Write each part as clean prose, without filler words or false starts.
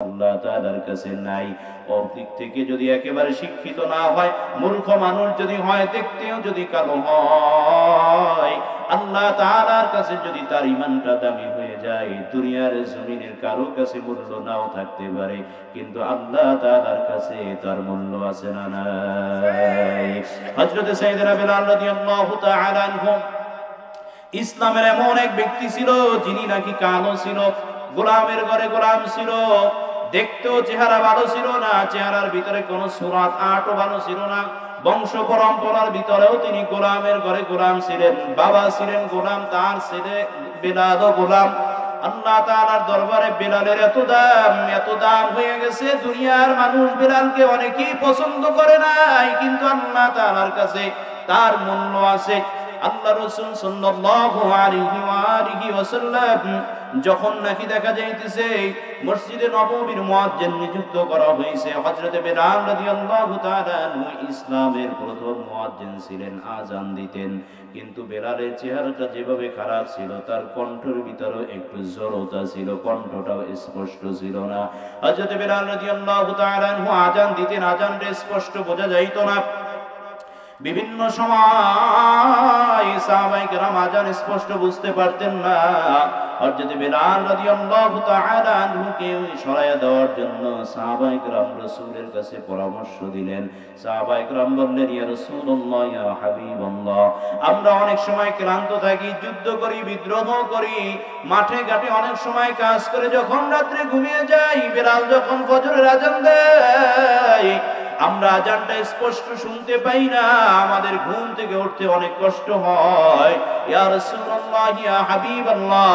আল্লাহ তাআলার কাছে নাই। ওর দিক থেকে যদি একেবারে শিক্ষিত না হয়, মূর্খ মানুষ যদি হয়, দেখতেও যদি কালো হয়, আল্লাহ তাআলার কাছে যদি তার ঈমানটা দামি হয়ে যায়, দুনিয়ার জমিনের কারো কাছে মূল্য নাও থাকতে পারে, কিন্তু আল্লাহ তাআলার কাছে তার মূল্য আছে না নাই? হযরত সাইয়েদনা বিলাল রাদিয়াল্লাহু তাআলা আনহু ইসলামের এমন এক ব্যক্তি ছিল যিনি নাকি কালো ছিল, গোলামের ঘরে গোলাম ছিল, দেখতেও চেহারা ভালো ছিল না, চেহারার ভিতরে কোনো সুরাত আটও ভালো ছিল না, বংশ পরম্পরার ভিতরেও তিনি গোলামের ঘরে গোলাম ছিলেন, বাবা ছিলেন গোলাম, তার ছেলে বিলালও গোলাম। আল্লাহ তাআলার দরবারে বিলালের এত দাম হয়ে গেছে, দুনিয়ার মানুষ বিলালকে অনেকেই পছন্দ করে নাই, কিন্তু আল্লাহ তাআলার কাছে তার মূল্য আছে। আল্লাহ রাসূল সাল্লাল্লাহু আলাইহি ওয়াসাল্লাম যখন নাকি দেখা যাইতেছে মসজিদে নববীর মুয়াজ্জিন নিযুক্ত করা হয়েছে, হযরত বিলাল রাদিয়াল্লাহু তাআলা আনহু ইসলামের প্রথম মুয়াজ্জিন ছিলেন, আযান দিতেন। কিন্তু বিলালের চেহারাটা যেভাবে খারাপ ছিল, তার কণ্ঠের ভিতরেও একটু জড়তা ছিল, কণ্ঠটাও স্পষ্ট ছিল না। হযরত বিলাল রাদিয়াল্লাহু তাআলা আনহু আযান দিতেন, আযানটা স্পষ্ট বোঝা যাইত না। বিভিন্ন সময় সাহাবায়ে কেরাম আযান স্পষ্ট বুঝতে পারতেন না। হযরত বিলাল রাদিয়াল্লাহু তাআলা আনহুকে সরাইয়া দেওয়ার জন্য সাহাবায়ে কেরাম রাসূলের কাছে পরামর্শ দিলেন। সাহাবায়ে কেরাম বললেন, ইয়া রাসূলুল্লাহ, ইয়া হাবিবাল্লাহ, আমরা অনেক সময় ক্লান্ত থাকি, যুদ্ধ করি, বিদ্রোহ করি, মাঠে ঘাটে অনেক সময় কাজ করে যখন রাত্রে ঘুমিয়ে যাই, বিলাল যখন ফজরের আযান দেয়, আমরা আযানটা স্পষ্ট শুনতে পাই না, আমাদের ঘুম থেকে উঠতে অনেক কষ্ট হয়। ইয়া রাসূলুল্লাহ, ইয়া হাবিবাল্লাহ,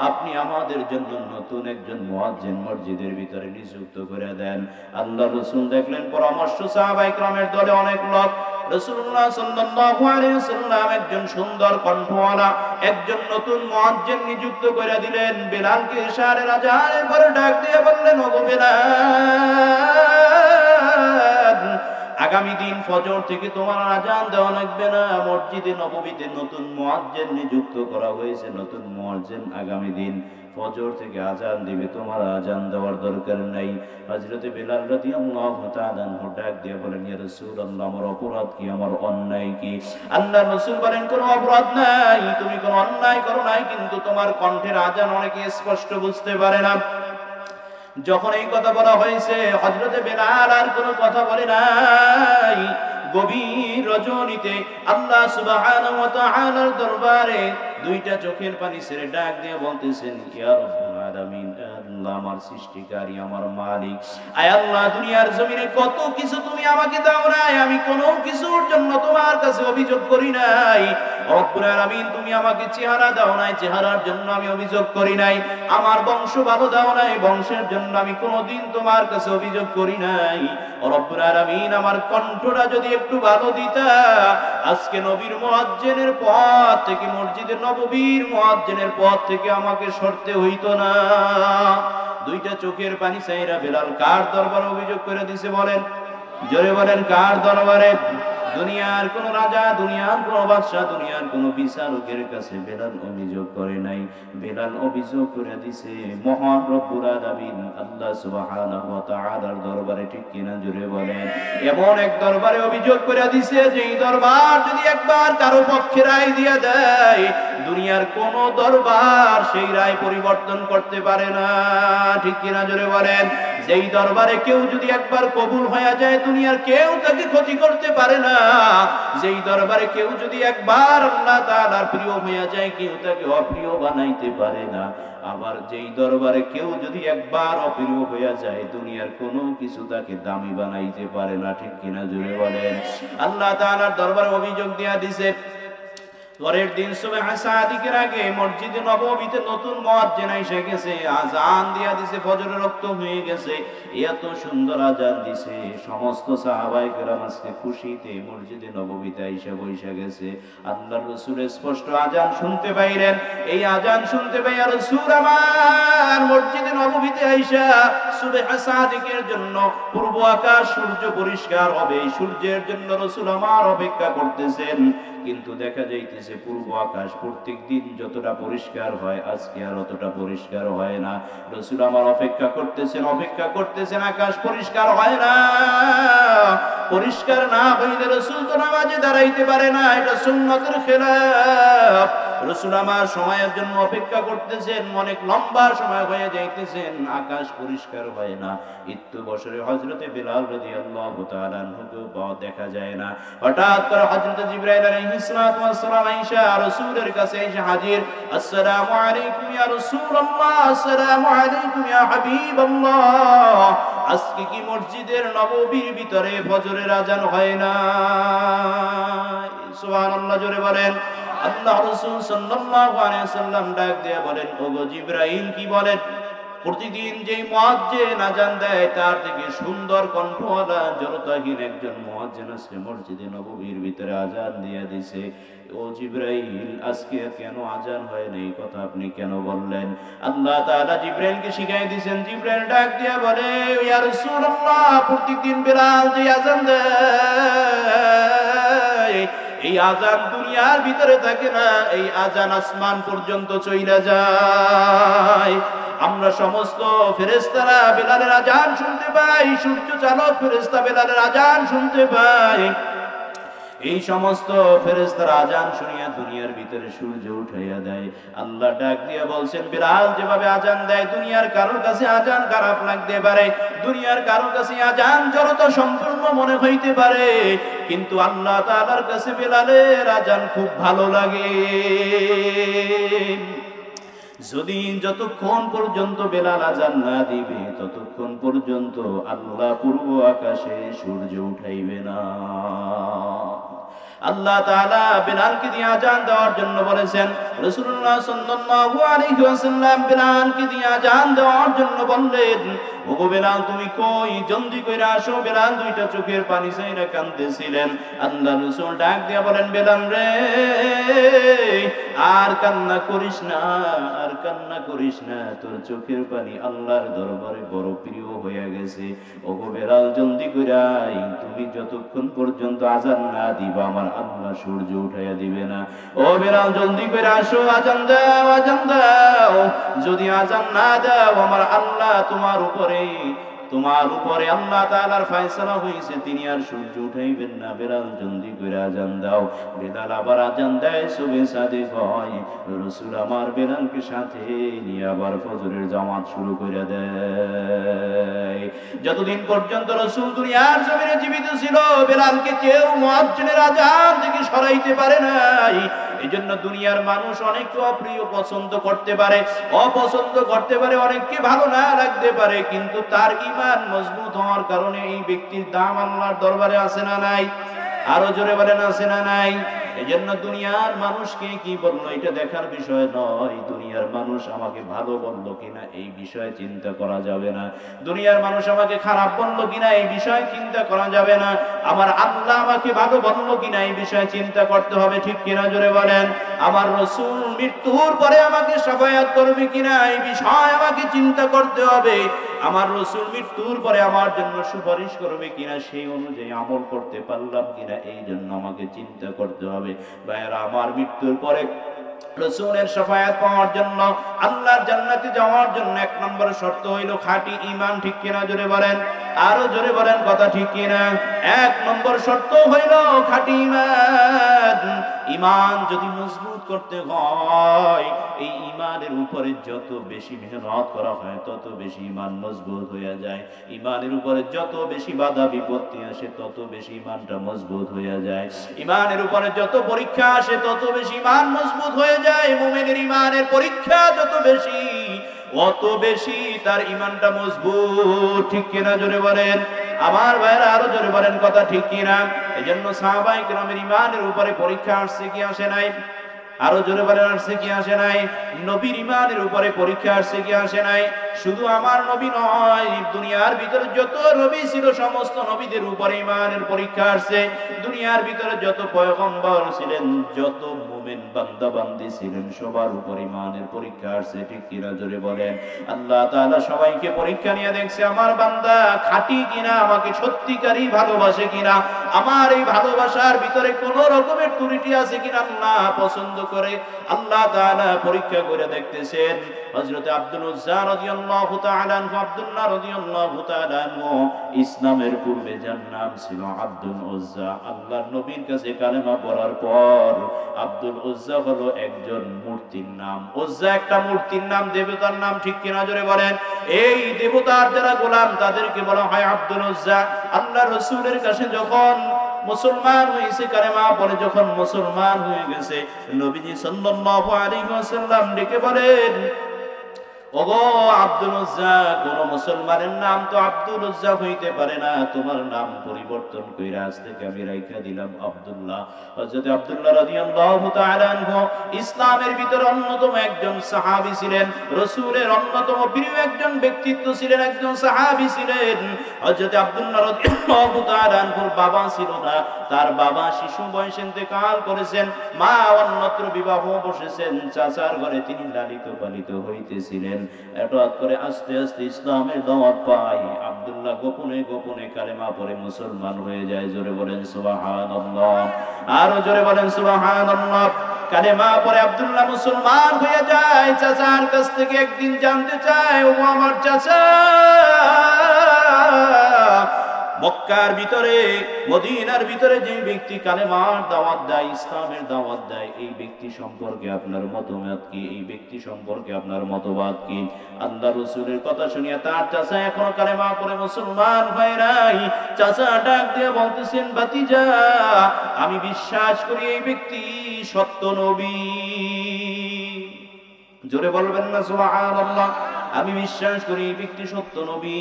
আপনি আমাদের জন্য নতুন একজন মুয়াজ্জিন মসজিদের ভিতরে নিযুক্ত করে দেন। আল্লাহর রাসূল দেখলেন পরামর্শ সাহাবায়ে কেরামের দলে অনেক লোক, রাসূলুল্লাহ সাল্লাল্লাহু আলাইহি ওয়াসাল্লাম একজন সুন্দর কণ্ঠওয়ালা একজন নতুন মুয়াজ্জিন নিযুক্ত করে দিলেন। বিলালকে ইশারার আযানের পরে ডাক দিয়ে বললেন, ওগো বিলাল, আগামী দিন ফজর থেকে তোমার আযান দেওয়া লাগবে না, মসজিদে নববীতে নতুন মুয়াজ্জিন নিযুক্ত করা হয়েছে, নতুন মুয়াজ্জিন আগামী দিন ফজর থেকে আযান দিবে, তোমার আযান দেওয়ার দরকার নাই। হযরত বিলাল রাদিয়াল্লাহু তাআলা আনহু ডাক দিয়ে বলেন, ইয়া রাসূলুল্লাহ, আমার অপরাধ কি, আমার অন্যায় কি? আল্লাহর রাসূল বলেন, কোনো অপরাধ নাই, তুমি কোনো অন্যায় করো নাই, কিন্তু তোমার কণ্ঠের আযান অনেকে স্পষ্ট বুঝতে পারে না। যখন এই কথা বলা হয়েছে, হযরত বিলাল আর কোনো কথা বলে নাই। গভীর রজনীতে আল্লাহ সুবহানাহু ওয়া তাআলার দরবারে দুইটা চোখের পানি ছেড়ে ডাক দিয়ে বলতেছেন, ইয়া রাব্বুল আলামিন, আল্লাহ আমার সৃষ্টিকারী, আমার মালিক, আয় আল্লাহ, দুনিয়ার জমিনে কত কিছু তুমি আমাকে দাও নাই, আমি কোনো কিছুর জন্য তোমার কাছে অভিযোগ করি নাই। রব্বুল আলামিন, তুমি আমাকে চেহারা দাও নাই, চেহারার জন্য আমি অভিযোগ করি নাই। আমার বংশ ভালো দাও নাই, বংশের জন্য আমি কোনোদিন তোমার কাছে অভিযোগ করি নাই। রব্বুল আলামিন, আমার কণ্ঠটা যদি একটু ভালো দিতা, আজকে নবীর মুয়াজ্জিনের পথ থেকে, মসজিদের নববীর মুয়াজ্জিনের পথ থেকে আমাকে সরতে হইতো না। দুইটা চোখের পানি চাইরা বিলাল কার দরবারে অভিযোগ করে দিছে বলেন? জোরে বলেন, কার দরবারে? দুনিয়ার কোন রাজা, দুনিয়ার কোন বাদশা, দুনিয়ার কোন বিচারকের কাছে বিলাল অভিযোগ করে নাই। বিলাল অভিযোগ করে দিছে মহান রব্বুল আলামিন আল্লাহ সুবহানাহু ওয়া তাআলার দরবারে। ঠিক কিনা? জোরে বলেন। এমন এক দরবারে অভিযোগ করে দিছে, যেই দরবার যদি একবার কারো পক্ষে রায় দিয়ে দেয়, দুনিয়ার কোন দরবার সেই রায় পরিবর্তন করতে পারে না। ঠিক কিনা? জোরে বলেন। যেই দরবারে কেউ যদি একবার কবুল হয়ে যায়, দুনিয়ার কেউ তাকে ক্ষতি করতে পারে না। যেই দরবারে কেউ যদি একবার আল্লাহ তাআলার প্রিয় হয়ে যায়, কেউ তাকে অপ্রিয় বানাইতে পারে না। আবার যেই দরবারে কেউ যদি একবার অপ্রিয় হয়ে যায়, দুনিয়ার কোনো কিছু তাকে দামি বানাইতে পারে না। ঠিক কিনা? জোরে বলেন। আল্লাহ তাআলার দরবারে অভিযোগ দিয়া দিছে, পরের দিন সুবহ সাদিকের আগে মসজিদে নববীতে নতুন মুয়াজ্জিন এসে গেছে, আযান দিয়া দিছে, ফজরের ওয়াক্ত হয়ে গেছে। এত সুন্দর আযান দিছে, সমস্ত সাহাবায়ে কেরাম আজকে খুশিতে মসজিদে নববীতে এসে বসে গেছে। আল্লাহর রাসূল স্পষ্ট আযান শুনতে পাইলেন। এই আযান শুনতে পাইয়া রাসূল আমার মসজিদে নববীতে আইসা সুবহ সাদিকের জন্য পূর্ব আকাশ সূর্য পরিষ্কার হবে, এই সূর্যের জন্য রাসূল আমার অপেক্ষা করতেছেন। কিন্তু দেখা যাইতেছে পূর্ব আকাশ প্রত্যেক দিন যতটা পরিষ্কার হয় আজকে আর অতটা পরিষ্কার হয় না। রাসূল আমার অপেক্ষা করতেছেন, আকাশ পরিষ্কার হয় না। পরিষ্কার না হইলে রাসূল তো নামাজে দাঁড়াইতে পারে না, এটা সুন্নতের খেলাফ। রাসূল আমার সময়ের জন্য অপেক্ষা করতেছেন, অনেক লম্বা সময় হয়ে যাইতেছেন, আকাশ পরিষ্কার হয় না। ইত্তু বছরে হযরতে বিলাল রাদিয়াল্লাহু তাআলা আনহুকে দেখা যায় না। হঠাৎ করে হযরতে জিবরাইল আলাইহিস সালাতু ওয়াস সালাম আয়েশা রাসূলের কাছে এসে হাজির। আসসালামু আলাইকুম ইয়া রাসূলুল্লাহ, আসসালামু আলাইকুম ইয়া হাবিবাল্লাহ। আজকে কি মসজিদের নববীর ভিতরে ফজরের আযান হয় না? সুবহানাল্লাহ, জোরে বলেন। আল্লাহ রাসূল সাল্লাল্লাহু আলাইহি ওয়াসাল্লাম ডাক দিয়ে বলেন, ওগো জিবরাইল, কি বলেন? প্রতিদিন যেই মুয়াজ্জিন আযান দেয় তার থেকে সুন্দর কণ্ঠওয়ালা জড়তাহীন একজন মুয়াজ্জিন আছে মসজিদে নববীর ভিতরে আযান দিয়ে দিছে। ও জিবরাইল, আজকে কেন আযান হয় না, এই কথা আপনি কেন বললেন? আল্লাহ তাআলা জিবরাইলকে শিখাই দিয়েছেন। জিবরাইল ডাক দিয়ে বলে, ইয়া রাসূলুল্লাহ, প্রতিদিন বিলাল যে আযান দেয় এই আযান দুনিয়ার ভিতরে থাকে না, এই আযান আসমান পর্যন্ত চইলা যায়। আমরা সমস্ত ফেরেশতারা বিলালের আযান শুনতে পাই, সূর্য চালক ফেরেশতা বিলালের আযান শুনতে পাই। এই সমস্ত ফেরেশতারা আযান শুনিয়া দুনিয়ার ভিতরে সূর্য উঠাইয়া দেয়। আল্লাহ ডাক দিয়ে বলছেন, বিলাল যেভাবে আযান দেয় দুনিয়ার কারোর কাছে আযান খারাপ লাগতে পারে, দুনিয়ার কারোর কাছে আযান জড়তা সম্পূর্ণ মনে হইতে পারে, কিন্তু আল্লাহ তাআলার কাছে বিলালের আযান খুব ভালো লাগে। যদি যতক্ষণ পর্যন্ত বেলাল আযান না দিবে ততক্ষণ পর্যন্ত আল্লাহ পূর্ব আকাশে সূর্য উঠাইবে না। আল্লাহ তাআলা বিলালকে দিয়ে আযান দেওয়ার জন্য বলেছেন। রাসূলুল্লাহ সাল্লাল্লাহু আলাইহি ওয়াসাল্লাম বিলালকে দিয়ে আযান দেওয়ার জন্য বললেন, ওগো বিলাল, তুমি কই, জলদি কইরা আসো। বিলাল দুইটা চোখের পানি ছাইরা কাঁদতেছিলেন। আল্লাহ রাসূল ডাক দিয়া বলেন, বিলাল রে, আর কান্না করিস না, আর কান্না করিস না, তোর চোখের পানি আল্লাহর দরবারে বড় প্রিয় হয়ে গেছে। ওগো বিলাল, জলদি কইরা আই, তুমি যতক্ষণ পর্যন্ত আযান না দিবা আমার আল্লাহ সূর্য উঠাইয়া দিবে না। ও বিলাল, জলদি কইরা আসো, আযান দাও, আযান দাও। যদি আযান না দাও আমার আল্লাহ তোমার উপরে আল্লাহ তাআলার ফয়সালা হইছে, তিনি আর সূর্য উঠাইবেন না। বিলাল, জলদি করে আযান দাও। বিলাল আবার আযান দেয়, সুবহে সাদিক হয়। রাসূল আমার বিলালকে সাথে নিয়ে আবার ফজরের জামাত শুরু করে দেয়। যতদিন পর্যন্ত রাসূল দুনিয়ার জমিনে জীবিত ছিল বিলালকে কেউ মুয়াজ্জিনের আযান থেকে সরাইতে পারে নাই। এজন্য দুনিয়ার মানুষ অনেককে অপ্রিয় পছন্দ করতে পারে, অপছন্দ করতে পারে, অনেককে ভালো না লাগতে পারে, কিন্তু তার ঈমান মজবুত হওয়ার কারণে এই ব্যক্তির দাম আল্লাহর দরবারে আছে না নাই? আরো জোরে বলেন, আছে না নাই? এজন্য দুনিয়ার মানুষকে কি বললো এটা দেখার বিষয় নয়, দুনিয়ার মানুষ আমাকে ভালো বললো কিনা এই বিষয়ে চিন্তা করা যাবে না, দুনিয়ার মানুষ আমাকে খারাপ বললো কিনা এই বিষয়ে চিন্তা করা যাবে না, আমার আল্লাহ আমাকে ভালো বললো কিনা এই বিষয়ে চিন্তা করতে হবে। ঠিক কিনা জোরে বলেন? আমার রাসূল মৃত্যুর পরে আমাকে শাফায়াত করবে কিনা এই বিষয় আমাকে চিন্তা করতে হবে। আমার রাসূল মৃত্যুর পরে আমার জন্য সুপারিশ করবে কিনা সেই অনুযায়ী আমল করতে পারলাম কিনা এই জন্য আমাকে চিন্তা করতে হবে। ভাইরা, আমার মৃত্যুর পরে রাসূলের শাফায়াত পাওয়ার জন্য, আল্লাহর জান্নাতে যাওয়ার জন্য এক নম্বর শর্ত হইল খাঁটি ঈমান। ঠিক কিনা জোরে বলেন? আরো জোরে বলেন, কথা ঠিক কিনা? এক নম্বর শর্ত হইল খাঁটি ঈমান। ঈমান যদি মজবুত করতে হয় এই ঈমানের উপরে যত বেশি মেহনত করা হয় তত বেশি ঈমান মজবুত হয়ে যায়। ঈমানের উপরে যত বেশি বাধা বিপত্তি আসে তত বেশি ঈমানটা মজবুত হয়ে যায়। ঈমানের উপরে যত পরীক্ষা আসে তত বেশি ঈমান মজবুত হয়ে যায়। মুমিনের ঈমানের পরীক্ষা যত বেশি অত বেশি তার ঈমানটা মজবুত। ঠিক কিনা জোরে বলেন? আমার ভাইরা আরো জোরে বলেন, কথা ঠিক কিনা? এজন্য সাহাবায়ে কেরামের ঈমানের উপরে পরীক্ষা আসছে কি আসে নাই? আরো জোরে বলেন, আসছে কি আসে নাই? নবীর ঈমানের উপরে পরীক্ষা আসছে কি আসে নাই? শুধু আমার নবী নয়, দুনিয়ার ভিতরে যত নবী ছিল সমস্ত নবীদের উপরে ঈমানের পরীক্ষা আসছে। দুনিয়ার ভিতরে যত পয়গম্বর ছিলেন, যত মুমিন বান্দা বান্দি ছিলেন, সবার উপর ঈমানের পরীক্ষা আসছে। ঠিক কিনা জোরে বলেন। আল্লাহ তাআলা সবাইকে পরীক্ষা নিয়ে দেখছে আমার বান্দা খাঁটি কিনা, আমাকে সত্যিকারই ভালোবাসে কিনা, আমার এই ভালোবাসার ভিতরে কোন রকমের ত্রুটি আছে কিনা আল্লাহ পছন্দ করে। আল্লাহ তাআলা পরীক্ষা করে দেখতেছেন। হযরত আব্দুল উজ্জা রাদিয়াল্লাহু তাআলা আনহু, আব্দুল্লাহ রাদিয়াল্লাহু তাআলা আনহু, ইসলামের পূর্বে যার নাম ছিল আব্দুল উজ্জা, আল্লাহর নবীর কাছে কালেমা পড়ার পর আব্দুল উজ্জা হলো একজন মূর্তির নাম। উজ্জা একটা মূর্তির নাম, দেবতার নাম। ঠিক কিনা জোরে বলেন। এই দেবতার যারা গোলাম তাদেরকে বলা হয় আব্দুল উজ্জা। আল্লাহ রাসূলের কাছে যখন মুসলমান হয়েছে, কালেমা পড়ে যখন মুসলমান হয়ে গেছে, নবীজি সাল্লাল্লাহু আলাইহি ওয়াসাল্লাম ডেকে বলেন, ওগো আব্দুল উজ্জা, কোন মুসলমানের নাম তো আব্দুল উজ্জা হইতে পারে না, তোমার নাম পরিবর্তন কইরা আজ থেকে আমি রাইখা দিলাম আব্দুল্লাহ। হযরত আব্দুল্লাহ রাদিয়াল্লাহু তাআলা আনহু ইসলামের ভিতরে অন্যতম একজন সাহাবী ছিলেন, রাসূলের অন্যতম প্রিয় একজন ব্যক্তিত্ব ছিলেন, একজন সাহাবী ছিলেন। হযরত আব্দুল্লাহ রাদিয়াল্লাহু তাআলা আনহুর বাবা ছিল না, তার বাবা শিশু বয়সে ইন্তেকাল করেছেন, মা অন্যত্র বিবাহ বসেছেন, চাচার ঘরে তিনি লালিত পালিত হইতেছিলেন। হঠাৎ করে আস্তে আস্তে ইসলামের দাওয়াত পায়, আব্দুল্লাহ গোপনে গোপনে কালেমা পড়ে মুসলমান হয়ে যায়। জোরে বলেন সুবহানাল্লাহ, আরো জোরে বলেন সুবহানাল্লাহ। কালেমা পড়ে আব্দুল্লাহ মুসলমান হয়ে যায়। চাচার কাছ থেকে একদিন জানতে চায়, ও আমার চাচা, মক্কার ভিতরে, মদিনার ভিতরে যে ব্যক্তি কালেমার দাওয়াত দেয়, ইসলামের দাওয়াত দেয়, এই ব্যক্তি সম্পর্কে আপনার মতামত কি? এই ব্যক্তি সম্পর্কে আপনার মতবাদ কি? আল্লাহ রাসূলের কথা শুনিয়া তার চাচা এখনো কালেমা পড়ে মুসলমান হয় নাই। চাচা ডাক দিয়ে বলতেছেন, ভাতিজা, আমি বিশ্বাস করি এই ব্যক্তি সত্য নবী। জোরে বলবেন না সুবহানাল্লাহ। আমি বিশ্বাস করি এই ব্যক্তি সত্য নবী।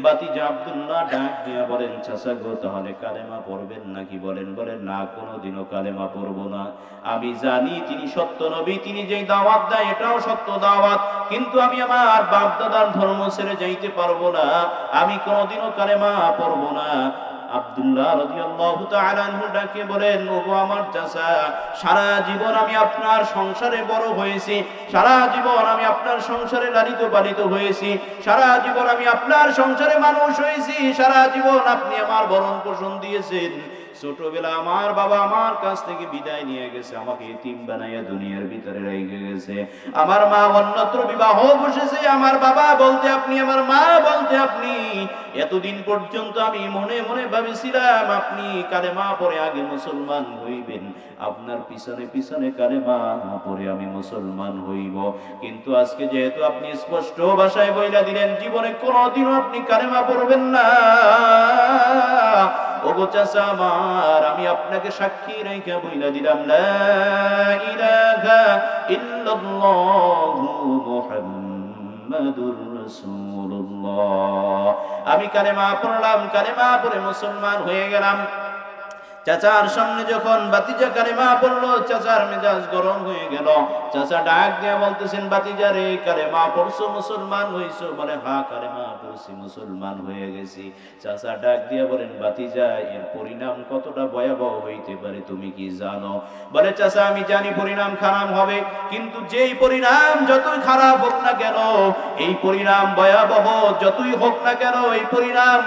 ভাতিজা আব্দুল্লাহ ডাক দিয়া বলেন, চাচা গো, তাহলে কালেমা পড়বেন নাকি? বলেন। বলেন, না, কোনোদিনও কালেমা পড়ব না। আমি জানি তিনি সত্য নবী, তিনি যেই দাওয়াত দেয় এটাও সত্য দাওয়াত, কিন্তু আমি আমার বাপ দাদার ধর্ম ছেড়ে যাইতে পারবো না, আমি কোনোদিনও কালেমা পড়ব না। আব্দুল্লাহ রাদিয়াল্লাহু তাআলা আনহু ডাকে বলেন, ওগো আমার চাচা, সারা জীবন আমি আপনার সংসারে বড় হয়েছি, সারা জীবন আমি আপনার সংসারে লালিত পালিত হয়েছি, সারা জীবন আমি আপনার সংসারে মানুষ হয়েছি, সারা জীবন আপনি আমার ভরণ পোষণ দিয়েছেন। ছোটবেলা আমার বাবা আমার কাছ থেকে বিদায় নিয়ে গেছে, আমাকে এতিম বানাইয়া দুনিয়ার ভিতরে রেখে গেছে। আমার মা অন্যত্র বিবাহ বসেছে, আমার বাবা বলতে আপনি, আমার মা বলতে আপনি। এতদিন পর্যন্ত আমি মনে মনে ভাবেছিলাম আপনি কালেমা পড়ে আগে মুসলমান হইবেন, আপনার পিছনে পিছনে কালেমা পড়ে আমি মুসলমান হইব। কিন্তু আজকে যেহেতু আপনি স্পষ্ট ভাষায় বইলা দিলেন জীবনে কোনোদিনও আপনি কালেমা পড়বেন না, ওগো চাচা আমার, আমি আপনাকে সাক্ষী রেখে বইলা দিলাম, লা ইলাহা ইল্লাল্লাহু মুহাম্মাদুর রাসূলুল্লাহ। আমি কালেমা পড়লাম, কালেমা পড়ে মুসলমান হয়ে গেলাম। চাচার সামনে যখন ভাতিজা কালেমা পড়লো, চাচার মেজাজ গরম হয়ে গেল। চাচা ডাক দিয়া বলতেছেন, ভাতিজা রে, কালেমা পড়ছো, মুসলমান হইছো? বলে, হ্যাঁ, কালেমা পড়ছি, মুসলমান হয়ে গেছি। চাচা ডাক দিয়া বলেন, ভাতিজা, এর পরিণাম কতটা ভয়াবহ হইতে পারে তুমি কি জানো? বলে, চাচা, আমি জানি পরিণাম খারাপ হবে, কিন্তু যেই পরিণাম যতই খারাপ হোক না কেন, এই পরিণাম ভয়াবহ যতই হোক না কেন, এই পরিণাম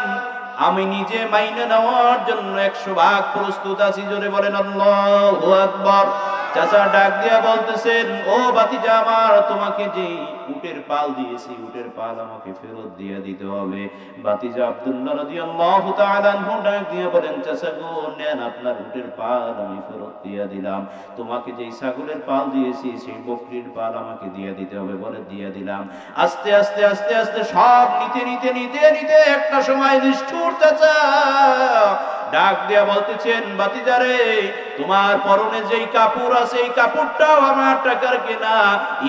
আমি নিজে মাইনে নেওয়ার জন্য 100 ভাগ প্রস্তুত আছি। জোরে বলেন আল্লাহু আকবার। চাচা ডাক দিয়া বলতেছেন, ও ভাতিজা আমার, তোমাকে যে উটের পাল দিয়েছি, উটের পাল আমাকে ফেরত দিয়ে দিতে হবে। ভাতিজা আব্দুল্লাহ রাদিয়াল্লাহু তাআলা আনহু ডাক দিয়া বলেন, চাচা গো, নেন, আপনার উটের পাল আমি ফেরত দিয়ে দিলাম। তোমাকে যেই ছাগলের পাল দিয়েছি সেই বকরির পাল আমাকে দিয়ে দিতে হবে। বলে, দিয়ে দিলাম। আস্তে আস্তে আস্তে আস্তে সব নিতে নিতে নিতে নিতে একটা সময় নিষ্ঠুর চাচা ডাক দিয়া বলতেছেন, ভাতিজারে, তোমার পরনে যেই কাপড় আছে এই কাপড়টাও আমার টাকার কেনা,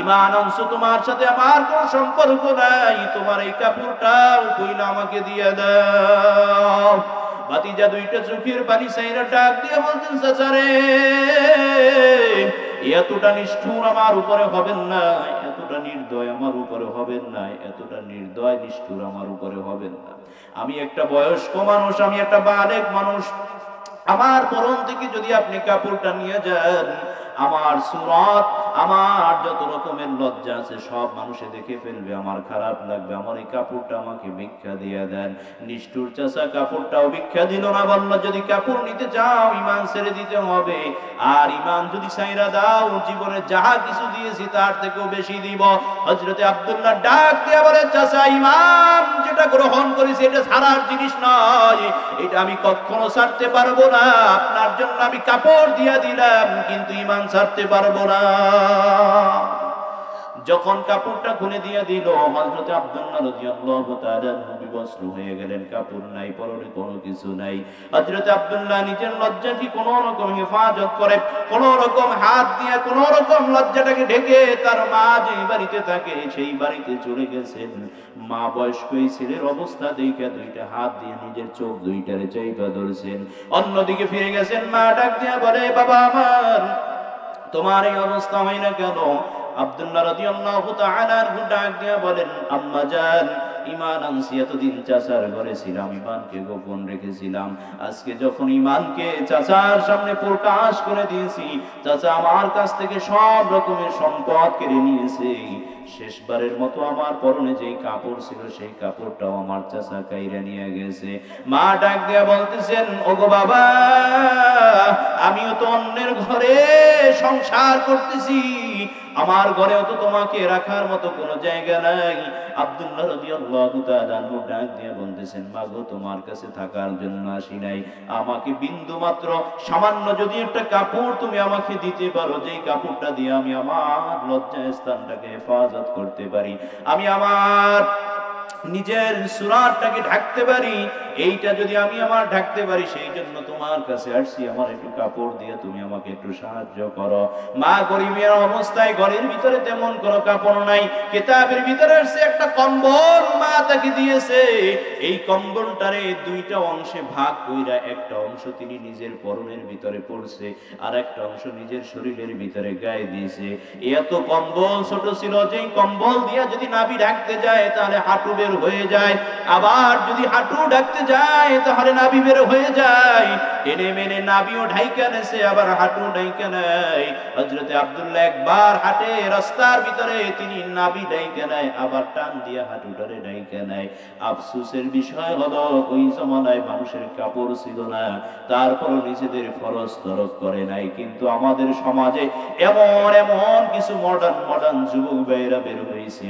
ঈমান অংশ তোমার সাথে আমার কোনো সম্পর্ক নাই, তোমার এই কাপড়টাও কইলা আমাকে দিয়ে দাও। ভাতিজা দুইটা চোখের পানি ছাইরা ডাক দিয়ে বলতেন, চাচারে, এতটা নিষ্ঠুর আমার উপরে হবেন না, এতটা এতটা নির্দয় আমার উপরে হবেন না, এতটা নির্দয় নিষ্ঠুর আমার উপরে হবেন না। আমি একটা বয়স্ক মানুষ, আমি একটা বালেক মানুষ, আমার পরন থেকে যদি আপনি কাপড়টা নিয়ে যান, আমার সুরত, আমার যত রকমের লজ্জা আছে সব মানুষে দেখে ফেলবে, আমার খারাপ লাগবে, আমার এই কাপড়টা আমাকে ভিক্ষা দিয়ে দেন। নিষ্ঠুর চাচা কাপড়টাও ভিক্ষা দিল না, বলল যদি কাপড় নিতে চাও ঈমান ছেড়ে দিতে হবে, আর ঈমান যদি ছাইরা দাও জীবনে যাহা কিছু দিয়েছি তার থেকেও বেশি দিব। হযরতে আব্দুল্লাহ ডাক দিয়ে বলে, চাচা ঈমান যেটা গ্রহণ করেছি এটা ছাড়ার জিনিস নয়, এটা আমি কখনো ছাড়তে পারবো না। আপনার জন্য আমি কাপড় দিয়ে দিলাম, কিন্তু ঈমান ছাড়তে পারবো না। যখন কাপড়টা খুলে দিয়ে দিল, হযরত আব্দুল্লাহ রাদিয়াল্লাহু তাআলা বিবস্ত্র হয়ে গেলেন, কাপড় নাই, পরনে কোনো কিছু নাই। হযরত আব্দুল্লাহ নিজের লজ্জাকে কোনো রকম হেফাজত করে, কোনো রকম হাত দিয়ে কোনো রকম লজ্জাটাকে ঢেকে তার মা যেই বাড়িতে থাকে সেই বাড়িতে চলে গেছেন। মা বয়স্ক এই ছেলের অবস্থা দেখে দুইটা হাত দিয়ে নিজের চোখ দুইটারে চাইপা ধরছেন, অন্যদিকে ফিরে গেছেন। মা ডাক দিয়ে বলে, বাবা আমার তোমার এই অবস্থা হয় না কেন? আব্দুল্লাহ রাদিয়াল্লাহু তাআলা ডাক দিয়া বলেন, আম্মা জান ঈমান আনছি, এতদিন চাচার ঘরে ছিলাম, ঈমানকে গোপন রেখেছিলাম, আজকে যখন ঈমানকে চাচার সামনে প্রকাশ করে দিয়েছি, চাচা আমার কাছ থেকে সব রকমের সম্পদ কেড়ে নিয়েছে। শেষবারের মতো আমার পরনে যেই কাপড় ছিল সেই কাপড়টাও আমার চাচা কাইরা নিয়ে গেছে। মা ডাক দিয়া বলতেছেন, ওগো বাবা, আমিও তো অন্যের ঘরে সংসার করতেছি, আমার ঘরেও তো তোমাকে রাখার মতো কোনো জায়গা নাই। আব্দুল্লাহ রাদিয়াল্লাহু তাআলা ডাক দিয়ে বলতেছেন, মাগো তোমার কাছে থাকার জন্য আসি নাই, আমাকে বিন্দু মাত্র সামান্য যদি একটা কাপড় তুমি আমাকে দিতে পারো, যেই কাপড়টা দিয়ে আমি আমার লজ্জা স্থানটাকে হেফাজত করতে পারি, আমি আমার নিজের সুরাতটাকে ঢাকতে পারি, এইটা যদি আমি আমার ঢাকতে পারি, সেই জন্য তোমার কাছে আসছি, আমার একটু কাপড় দিয়ে তুমি আমাকে একটু সাহায্য করো। মা গরিবের অবস্থায়, ঘরের ভিতরে তেমন কোনো কাপড় নাই, কিতাবের ভিতরে আসছে একটা কম্বল মা তাকে দিয়েছে। এই কম্বলটারে দুইটা অংশে ভাগ কইরা একটা অংশ তিনি নিজের পরনের ভিতরে পড়ছে, আর একটা অংশ নিজের শরীরের ভিতরে গায়ে দিয়েছে। এত কম্বল ছোট ছিল, যেই কম্বল দিয়া যদি নাভি ঢাকতে যায় তাহলে হাঁটু বের হয়ে যায়, আবার যদি হাঁটু ঢাকতে যায় তাহলে নাভি বের হয়ে যায়। এনে মেনে নাভিও ঢাইকা নেছে, আবার হাঁটু ঢাইকা নেয়। হযরতে আব্দুল্লাহ একবার হাঁটে রাস্তার ভিতরে, তিনি নাভি ঢাইকা নেয়, আবার টান দিয়ে হাঁটুটারে ঢাইকা নেয়। আফসোসের বিষয় হলো ওই জমানায় মানুষের কাপড় ছিল না, তারপর নিজেদের ফরজ তরক করে নাই। কিন্তু আমাদের সমাজে এমন এমন কিছু মডার্ন যুবক ভাইয়েরা বের হয়েছে,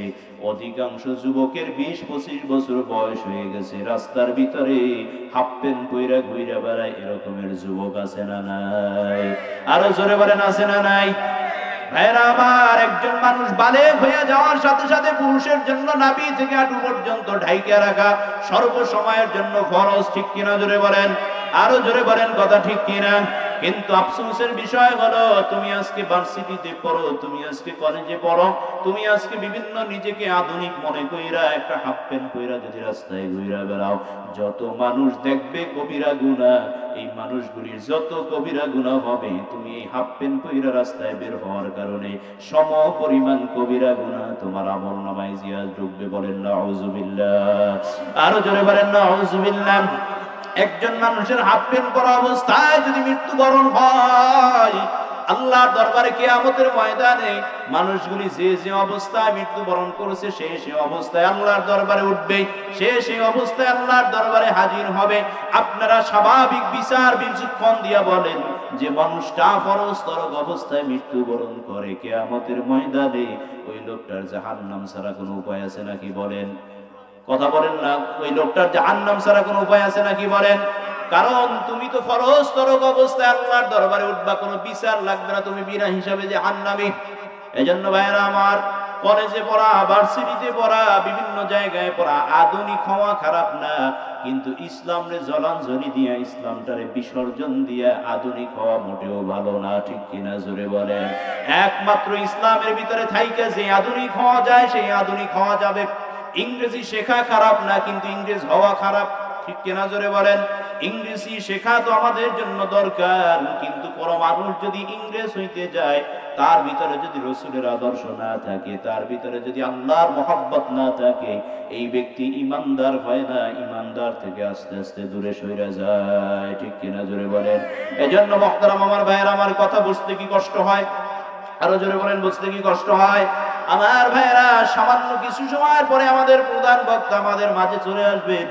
অধিকাংশ যুবকের 20-25 বছর বয়স হয়ে গেছে, রাস্তার ভিতরে হাফ প্যান্ট পইরা ঘুরে বেড়ায়, এরকমের যুবক আছে না নাই? আরো জোরে বলেন, আছে না নাই? ভাইরা আমার, একজন মানুষ বালেগ হয়ে যাওয়ার সাথে সাথে পুরুষের জন্য নাভি থেকে হাঁটু পর্যন্ত ঢাইকা রাখা সর্বসময়ের জন্য ফরজ, ঠিক কিনা? জোরে বলেন, আরো জোরে বলেন, কথা ঠিক কিনা? কিন্তু আফসোসের বিষয় হলো, তুমি আজকে ভার্সিটিতে পড়ো, তুমি আজকে কলেজে পড়ো, তুমি আজকে বিভিন্ন নিজেকে আধুনিক মনে কইরা একটা হাফ প্যান্ট পইরা যদি রাস্তায় ঘুরে বেড়াও, যত মানুষ দেখবে কবিরা গুনাহ, এই মানুষগুলির যত কবিরা গুনাহ হবে, তুমি এই হাফ প্যান্ট পইরা রাস্তায় বের হওয়ার কারণে সম পরিমাণ কবিরা গুনাহ তোমার আমলনামায় জিয়াদ ঢুকবে। বলেন নাউযুবিল্লাহ, আরো জোরে বলেন নাউযুবিল্লাহ। একজন মানুষের হাফ প্যান্ট পরা অবস্থায় যদি মৃত্যুবরণ হয়, আল্লাহর দরবারে কিয়ামতের ময়দানে মানুষগুলি যে যে অবস্থায় মৃত্যুবরণ করেছে সে অবস্থায় আল্লাহর দরবারে উঠবে, সে অবস্থায় আল্লাহর দরবারে হাজির হবে। আপনারা স্বাভাবিক বিচার বিচক্ষণ দিয়া বলেন যে মানুষটা ফরজ তরক অবস্থায় মৃত্যুবরণ করে, কিয়ামতের ময়দানে ওই লোকটার জাহান্নাম ছাড়া কোনো উপায় আছে নাকি? বলেন, কথা বলেন না। ওই লোকটার জাহান্নাম ছাড়া কোনো উপায় আছে নাকি? বলেন। কারণ তুমি তো ফরজ তরক অবস্থায় আল্লাহর দরবারে উঠবা, কোনো বিচার লাগবে না, তুমি বিনা হিসাবে জাহান্নামী। এজন্য ভাইরা আমার, কলেজে পড়া, ভার্সিটিতে পড়া, বিভিন্ন জায়গায় পড়া, আধুনিক হওয়া খারাপ না, কিন্তু ইসলামরে জলাঞ্জলি দিয়া, ইসলামটারে বিসর্জন দিয়া আধুনিক হওয়া মোটেও ভালো না, ঠিক কিনা? জোরে বলেন। একমাত্র ইসলামের ভিতরে থাইকা যে আধুনিক হওয়া যায় সেই আধুনিক হওয়া যাবে। ইংরেজি শেখা খারাপ না, কিন্তু ইংরেজ হওয়া খারাপ। ঠিক কিনা জোরে বলেন? ইংরেজি শেখা তো আমাদের জন্য দরকার, কিন্তু কোন মানুষ যদি ইংরেজ হইতে যায়, তার ভিতরে যদি রসুলের আদর্শ না থাকে, তার ভিতরে যদি আল্লাহর মহব্বত না থাকে, এই ব্যক্তি ইমানদার হয় না, ইমানদার থেকে আস্তে আস্তে দূরে সরে যায়। ঠিক কিনা জোরে বলেন? এজন্য মুহতারাম আমার ভাইয়েরা, আমার কথা বুঝতে কি কষ্ট হয়? আরো জোরে বলেন, বুঝতে কি কষ্ট হয়? আমার ভাইয়েরা, সামান্য কিছু সময়ের পরে আমাদের প্রধান বক্তা আমাদের মাঝে চলে আসবেন,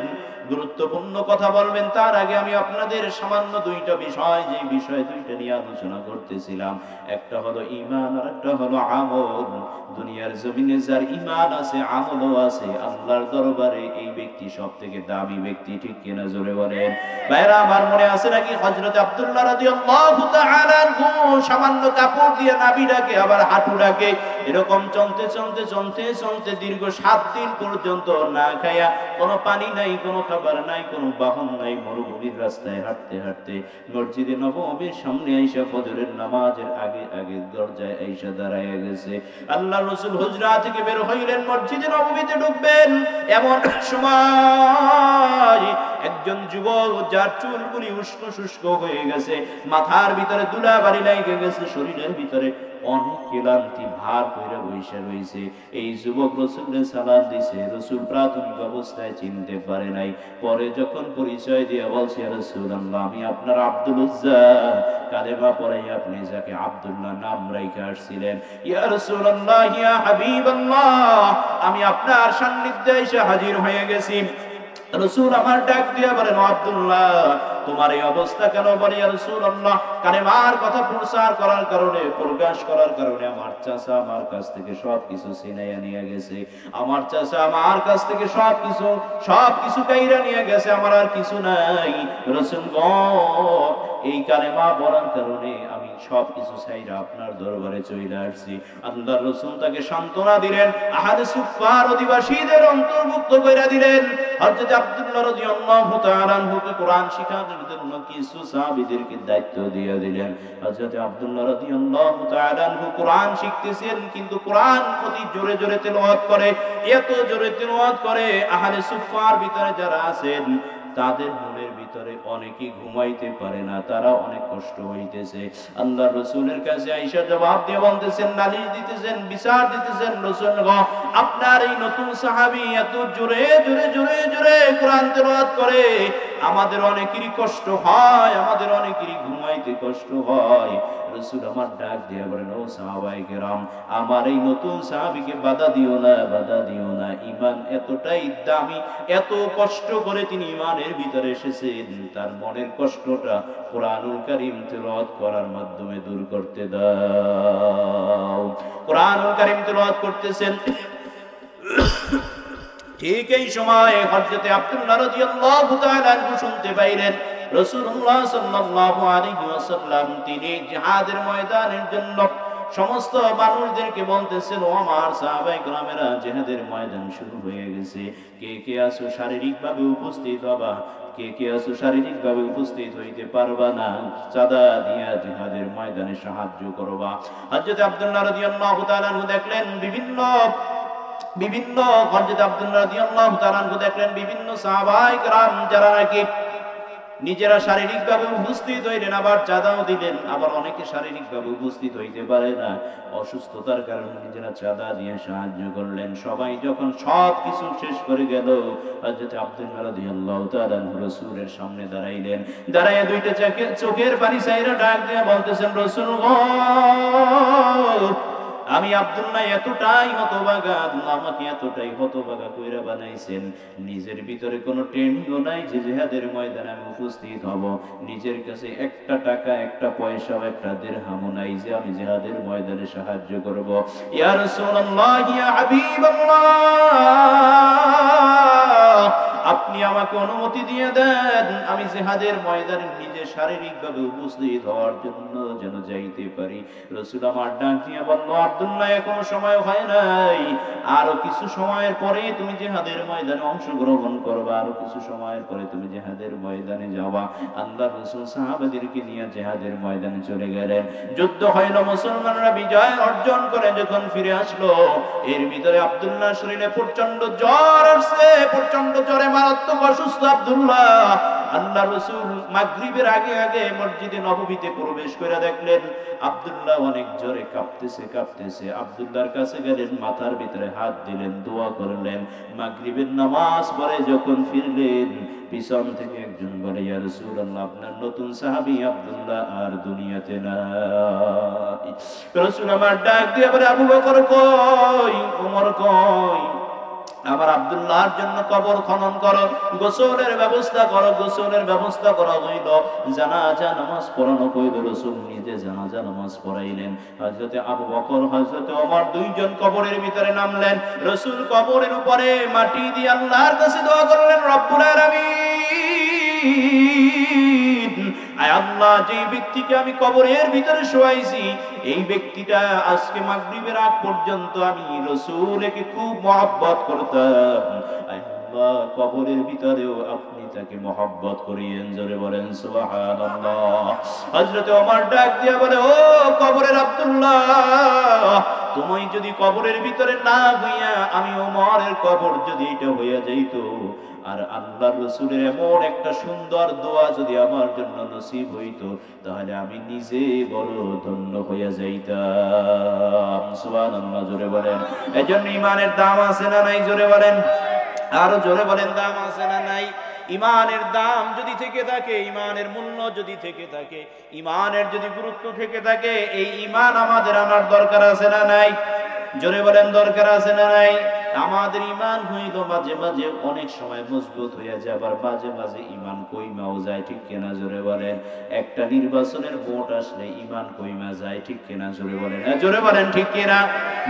গুরুত্বপূর্ণ কথা বলবেন। তার আগে আমি আপনাদের সামান্য দুইটা বিষয়, যে বিষয় দুইটা নিয়ে আলোচনা করতেছিলাম, একটা হলো ঈমান আর একটা হলো আমল। দুনিয়ার জমিনে যার ঈমান আছে, আমলও আছে, আল্লাহর দরবারে এই ব্যক্তি সবথেকে দামি ব্যক্তি। ঠিক কিনা জোরে বলেন? ভাইরা আমার, মনে আছে নাকি হযরত আব্দুল্লাহ রাদিয়াল্লাহু তাআলা আনহু সামান্য কাপড় দিয়ে নাভিটাকে আবার হাঁটুটাকে এরকম চলতে চলতে চলতে চলতে দীর্ঘ 7 দিন পর্যন্ত না খায়া, কোনো পানি নাই, কোনো খাবার নাই, কোনো বাহন নাই, মরুভূমির রাস্তায় হাঁটতে হাঁটতে মসজিদে নববীর সামনে আইসা ফজরের নামাজের আগে আগে দরজায় আইসা দাঁড়ায় গেছে। আল্লাহ রাসূল হুজরা থেকে বের হইলেন, মসজিদে নববীতে ঢুকবেন, এমন সময় একজন যুবক, যার চুলগুলি উষ্ণ শুষ্ক হয়ে গেছে, মাথার ভিতরে ধুলাবালি লেগে গেছে, শরীরের ভিতরে অনেক ক্লান্তি ভার কইরা বইসা রইছে, এই যুবক রাসূলের সালাম দিছে। রাসূল প্রাথমিক অবস্থায় চিনতে পারে নাই, পরে যখন পরিচয় দিয়ে বলছে, ইয়া রাসূলুল্লাহ, আমি আপনার আব্দুল উজ্জা, কালেমা পড়ে আপনি যাকে আব্দুল্লাহ নাম রাইখা আসছিলেন। ইয়া রাসূলুল্লাহ, ইয়া হাবিবাল্লাহ, আমি আপনার সান্নিধ্যে এসে হাজির হয়ে গেছি। রাসূল আমার ডাক দিয়া বলেন, আব্দুল্লাহ, তোমার এই অবস্থা কেন? বলে, ইয়া রাসূলুল্লাহ, কালেমার কথা প্রচার করার কারণে, প্রকাশ করার কারণে আমার চাচা আমার কাছ থেকে সবকিছু ছিনাইয়া নিয়ে গেছে। আমার চাচা আমার কাছ থেকে সবকিছু কাইরা নিয়ে গেছে, আমার আর কিছু নাই। রাসূল গো, এই কালেমা বলার কারণে আমি সবকিছু ছাইরা আপনার দরবারে চলে আসছি। আল্লাহর রাসূল তাকে সান্ত্বনা দিলেন, আহলে সুফফার অধিবাসীদের অন্তর্ভুক্ত কইরা দিলেন। হযরত আব্দুল্লাহ রাদিয়াল্লাহু তাআলা আনহুকে কোরআন শিখানোর জন্য কিছু সাহাবীদেরকে দায়িত্ব দিয়ে দিলেন। হযরত আব্দুল্লাহ রাদিয়াল্লাহু তাআলা আনহু কোরআন শিখতেছেন, কিন্তু কোরআন অতি জোরে জোরে তেলাওয়াত করে, এত জোরে তেলাওয়াত করে, আহলে সুফফার ভিতরে যারা আছেন তাদের মনের ভিতরে অনেকেই ঘুমাইতে পারে না, তারা অনেক কষ্ট হইতেছে। আল্লাহর রাসূলের কাছে আয়েশা জবাব দিয়ে বলতেছেন, নালিশ দিতেছেন, বিচার দিতেছেন, রাসূল গো, আপনার এই নতুন সাহাবী এত জোরে জোরে জোরে জোরে কোরআন তেলাওয়াত করে, আমাদের অনেকেরই কষ্ট হয়, আমাদের অনেকেরই ঘুমাইতে কষ্ট হয়। রাসূল আমার ডাক দিয়ে বলেন, ও সাহাবায়ে কেরাম, আমার এই নতুন সাহাবীকে বাধা দিও না, বাধা দিও না। ঈমান এতটাই দামি, এত কষ্ট করে তিনি ঈমানের ভিতরে এসেছেন, তার মনের কষ্টটা কোরআনুল কারীম তেলাওয়াত করার মাধ্যমে দূর করতে দাও। কোরআনুল কারীম তেলাওয়াত করতেছেন, ঠিক এই সময় হযরত আব্দুল্লাহ রাদিয়াল্লাহু তাআলা আনহু শুনতে পাইলেন রাসূলুল্লাহ সাল্লাল্লাহু আলাইহি ওয়াসাল্লাম তিনি জিহাদের ময়দানের জন্য সমস্ত মানুষদেরকে বলতেছেন, ও আমার সাহাবায়ে কেরামেরা, জিহাদের ময়দান শুরু হয়ে গেছে, কে কে আছো শারীরিকভাবে উপস্থিত হবা, কে কে আছো শারীরিকভাবে উপস্থিত হইতে পারবা না, চাঁদা দিয়া জিহাদের ময়দানে সাহায্য করবা। হযরত আব্দুল্লাহ রাদিয়াল্লাহু তাআলা আনহু দেখলেন বিভিন্ন হযরত আব্দুল্লাহ রাদিয়াল্লাহু তাআলা আনহু দেখলেন বিভিন্ন সাহাবায়ে কেরাম যারা নাকি নিজেরা শারীরিকভাবে উপস্থিত হইলেন, আবার চাঁদাও দিলেন, আবার অনেকে শারীরিকভাবে উপস্থিত হইতে পারে না, অসুস্থতার কারণে নিজেরা চাঁদা দিয়ে সাহায্য করলেন। সবাই যখন সব কিছু শেষ করে গেল, হযরত আব্দুল্লাহ রাদিয়াল্লাহু তাআলা রাসূলের সামনে দাঁড়াইলেন, দাঁড়ায় দুইটা চোখের পানি ছাইরা ডাক দিয়ে বলতেছেন, রাসূল গো, আমি আব্দুল্লাহ এতটাই হতভাগা, আল্লাহ আমাকে এতটাই হতভাগা কইরা বানাইছেন, নিজের ভিতরে কোনো ট্রেনিংও নাই যে জিহাদের ময়দানে আমি উপস্থিত হব, নিজের কাছে একটা টাকা, একটা পয়সা, একটা দিরহামও নাই যে আমি জিহাদের ময়দানে সাহায্য করব। ইয়া রাসূলুল্লাহ, ইয়া হাবিবাল্লাহ, আপনি আমাকে অনুমতি দিয়ে দেন, আমি জিহাদের ময়দানে নিজে শারীরিকভাবে উপস্থিত হওয়ার জন্য যেন যাইতে পারি। রাসূল আমার ডাক দিয়ে বলল, আব্দুল্লাহ, এখনো সময় হয় নাই, আরো কিছু সময়ের পরে তুমি জিহাদের ময়দানে অংশগ্রহণ করবা, আরো কিছু সময়ের পরে তুমি জিহাদের ময়দানে যাবা। আল্লাহর রাসূল সাহাবাদেরকে নিয়ে জিহাদের ময়দানে চলে গেলেন। যুদ্ধ হইল, মুসলমানরা বিজয় অর্জন করে যখন ফিরে আসলো, এর ভিতরে আব্দুল্লাহ শরীরে প্রচন্ড জ্বর আসছে, প্রচন্ড জ্বরে মারাত্মক অসুস্থ আব্দুল্লাহ। আল্লাহ রাসূল মাগরিবের আগে আগে মসজিদে নববীতে প্রবেশ করে দেখলেন আব্দুল্লাহ অনেক জোরে কাঁপতেছে। আব্দুল্লাহর কাছে গেলেন, মাথার ভিতরে হাত দিলেন, দোয়া করলেন। মাগরিবের নামাজ পড়ে যখন ফিরলেন, পিছন থেকে একজন বলে, ইয়া রাসূলুল্লাহ, আপনার নতুন সাহাবী আব্দুল্লাহ আর দুনিয়াতে নাই। রাসূল আমার ডাক দিয়ে বলে, আবু বকর কই, ওমর কই? আমার আব্দুল্লাহর জন্য কবর খনন করো, গোসলের ব্যবস্থা করো। গোসলের ব্যবস্থা করা হইল, জানাজা নামাজ পড়ানো হইল। রাসূল নিজে জানাজা নামাজ পড়াইলেন। হযরতে আবু বকর, হযরতে ওমর দুইজন কবরের ভিতরে নামলেন। রাসূল কবরের উপরে মাটি দিয়ে আল্লাহর কাছে দোয়া করলেন, রব্বুল আলামিন, আয় আল্লাহ, যে ব্যক্তিকে আমি কবরের ভিতরে শোয়াইছি, এই ব্যক্তিটা আজকে মাগরিবের আগ পর্যন্ত আমি রাসূলকে খুব মহব্বত করতাম। আয় আল্লাহ, কবরের ভিতরেও আপনি তাকে মহব্বত করিয়েন। জোরে বলেন সুবহানাল্লাহ। হযরত ওমর ডাক দিয়া বলে, ও কবরের আব্দুল্লাহ, তুমি যদি কবরের ভিতরে না হইয়া আমি ওমরের কবর যদি এটা হইয়া যাইতো, আর আল্লাহর রাসূলের এমন একটা সুন্দর দোয়া যদি আমার জন্য নসিব হইতো, তাহলে আমি নিজে বড় ধন্য হইয়া যাইতাম। সুবহানাল্লাহ, জোরে বলেন। এজন্য ঈমানের দাম আছে না নাই? জোরে বলেন, আরো জোরে বলেন, দাম আছে না নাই? ঈমানের দাম যদি থেকে থাকে, ঈমানের মূল্য যদি থেকে থাকে, ঈমানের যদি গুরুত্ব থেকে থাকে, এই ঈমান আমাদের আনার দরকার আছে না নাই? জোরে বলেন, দরকার আছে না নাই? আমাদের ঈমান হইল মাঝে মাঝে অনেক সময় মজবুত হয়ে যায়, আবার মাঝে মাঝে ঈমান কইমাও যায়, ঠিক কিনা? জোরে বলেন। একটা নির্বাচনের ভোট আসলে ঈমান কইমা যায়, ঠিক কিনা? জোরে বলেন, জোরে বলেন, ঠিক কিনা?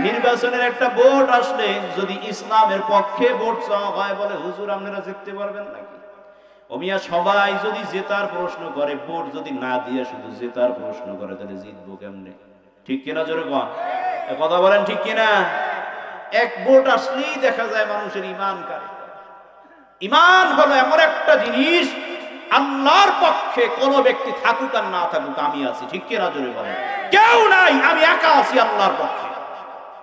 নির্বাচনের একটা ভোট আসলে যদি ইসলামের পক্ষে ভোট চাওয়া হয়, বলে হুজুর আপনারা জিততে পারবেন নাকি? ও মিয়া, সবাই যদি জেতার প্রশ্ন করে, ভোট যদি না দিয়ে শুধু জেতার প্রশ্ন করে, তাহলে জিতবো কেমনে? ঠিক কিনা? জোরে কোন কথা বলেন, ঠিক কিনা? এক ভোট আসলেই দেখা যায় মানুষের ঈমান কারে। ঈমান হলো এমন একটা জিনিস, আল্লাহর পক্ষে কোন ব্যক্তি থাকুক আর না থাকুক, আমি আছি, ঠিক কিনা? জোরে বলেন। কেউ নাই, আমি একা আছি আল্লাহর পক্ষে,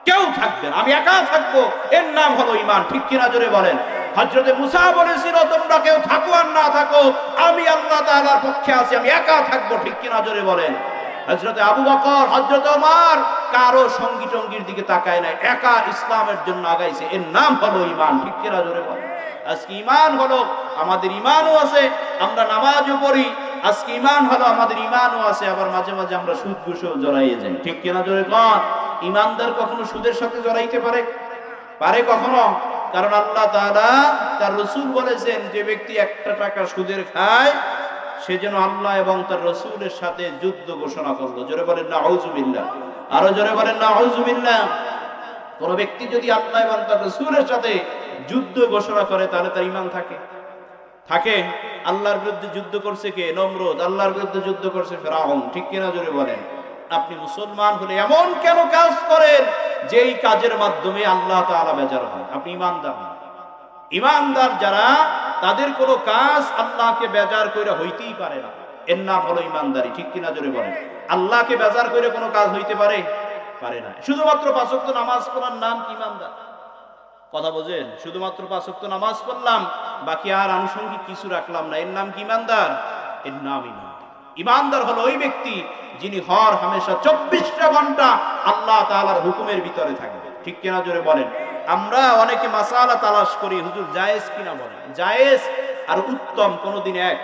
কেউ থাকবেন, আমি একা থাকবো, এর নাম হলো ঈমান, ঠিক কিনা? জোরে বলেন। হযরতে মুসা বলেছিল, তোমরা কেউ থাকো আর না থাকো, আমি আল্লাহ তাআলার পক্ষে আছি, আমি একা থাকবো, ঠিক কিনা? জোরে বলেন। হযরতে আবু বকর, হযরতে ওমর কারো সঙ্গী টঙ্গীর দিকে তাকায় নাই, একা ইসলামের জন্য আগাইছে, এর নাম হলো ঈমান, ঠিক কিনা? জোরে বলেন। আজকে ঈমান হলো, আমাদের ঈমানও আছে, আমরা নামাজও পড়ি, আজকে ঈমান হলো আমাদের ঈমানও আছে, আবার মাঝে মাঝে আমরা সুদ ঘুষেও জড়াইয়ে যাই, ঠিক কিনা? জোরে কোন? ঈমানদার কখনো সুদের সাথে জড়াইতে পারে? কখনো? কারণ আল্লাহ তাআলা তার রাসূল বলেছেন, যে ব্যক্তি একটা টাকা সুদের খায়, সে যেন আল্লাহ এবং তার রাসূলের সাথে যুদ্ধ ঘোষণা করলো। জোরে বলেন নাউযুবিল্লাহ, আরো জোরে বলেন নাউযুবিল্লাহ। কোন ব্যক্তি যদি আল্লাহ এবং তার রাসূলের সাথে যুদ্ধ ঘোষণা করে, তাহলে তার ঈমান থাকে? আল্লাহর বিরুদ্ধে যুদ্ধ করছে কে? নমরুদ। আল্লাহর বিরুদ্ধে যুদ্ধ করছে ফিরআউন, ঠিক কিনা? জোরে বলেন। আপনি মুসলমান হলে এমন কেন কাজ করেন যেই কাজের মাধ্যমে আল্লাহ তাআলা বেজার হয়? আপনি ঈমানদার না। ঈমানদার যারা, তাদের কোনো কাজ আল্লাহকে বেজার কইরা হইতেই পারে না, এর নাম হলো ঈমানদারি, ঠিক কিনা? জোরে বলেন। আল্লাহকে বেজার করে কোনো কাজ হইতে পারে না। শুধুমাত্র ৫ ওয়াক্ত নামাজ পড়ার নাম কি ঈমানদার? কথা বোঝেন? শুধুমাত্র ৫ ওয়াক্ত নামাজ পড়লাম, বাকি আর আনুষঙ্গিক কিছু রাখলাম না, এর নাম কি ঈমানদার? এর নাম ঈমানদার। ঈমানদার হলো ওই ব্যক্তি যিনি হর হামেশা ২৪টা ঘন্টা আল্লাহ তাআলার হুকুমের ভিতরে থাকবে, ঠিক কিনা? জোরে বলেন। আমরা অনেকে মাসালা তালাশ করি, হুজুর জায়েজ কিনা বলেন। জায়েজ আর উত্তম কোনদিন এক?